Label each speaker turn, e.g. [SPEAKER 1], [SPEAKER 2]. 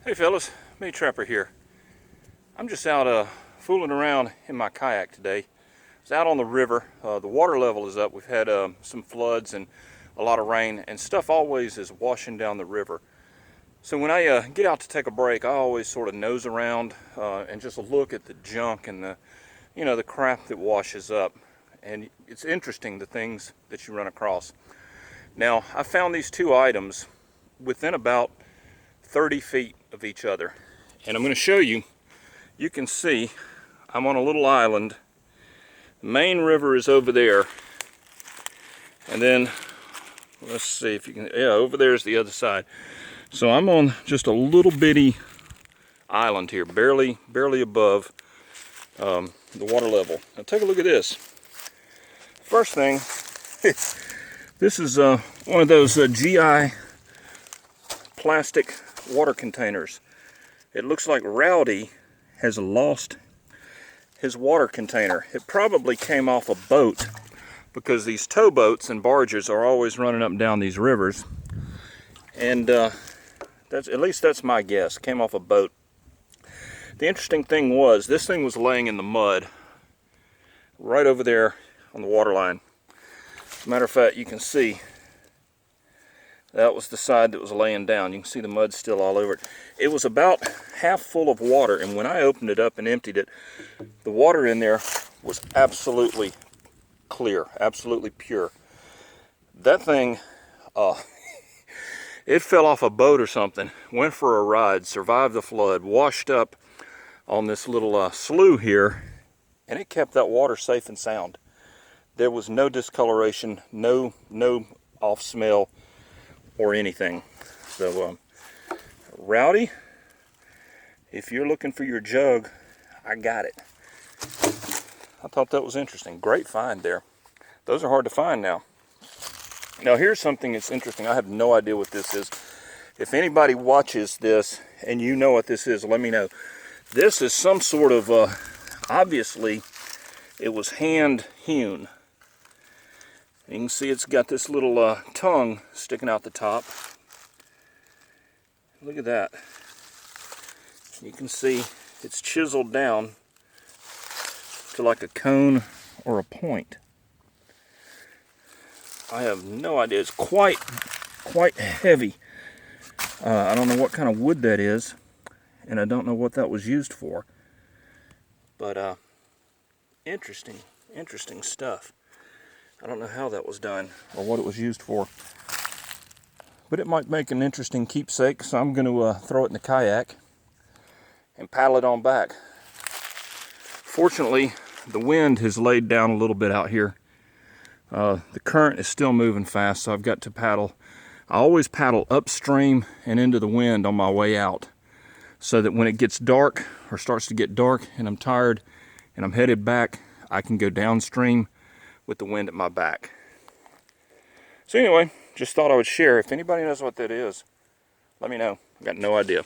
[SPEAKER 1] Hey fellas, May Trapper here. I'm just out fooling around in my kayak today. I was out on the river. The water level is up. We've had some floods and a lot of rain, and stuff always is washing down the river. So when I get out to take a break, I always sort of nose around and just look at the junk and the crap that washes up. And it's interesting, the things that you run across. Now, I found these two items within about 30 feet of each other, and I'm going to show you. You can see I'm on a little island. The main river is over there, and then let's see if you can, yeah, over there is the other side. So I'm on just a little bitty island here, barely above the water level. Now take a look at this. First thing, this is one of those GI plastic water containers. It looks like Rowdy has lost his water container. It probably came off a boat, because these towboats and barges are always running up and down these rivers, and at least that's my guess. Came off a boat. The interesting thing was, this thing was laying in the mud right over there on the water line. As a matter of fact, you can see that was the side that was laying down. You can see the mud still all over it. It was about half full of water, and when I opened it up and emptied it, the water in there was absolutely clear, absolutely pure. That thing, it fell off a boat or something, went for a ride, survived the flood, washed up on this little slough here, and it kept that water safe and sound. There was no discoloration, no off smell or anything. So Rowdy, if you're looking for your jug, I got it. I thought that was interesting. Great find there. Those are hard to find now. Now here's something that's interesting. I have no idea what this is. If anybody watches this and you know what this is, let me know. This is some sort of obviously it was hand hewn. You can see it's got this little tongue sticking out the top. Look at that. You can see it's chiseled down to like a cone or a point. I have no idea. It's quite heavy. I don't know what kind of wood that is, and I don't know what that was used for. But interesting stuff. I don't know how that was done or what it was used for, but it might make an interesting keepsake, so I'm going to throw it in the kayak and paddle it on back. Fortunately, the wind has laid down a little bit out here. The current is still moving fast, so I've got to paddle. I always paddle upstream and into the wind on my way out, so that when it gets dark or starts to get dark and I'm tired and I'm headed back, I can go downstream with the wind at my back. So anyway, just thought I would share. If anybody knows what that is, let me know. I've got no idea.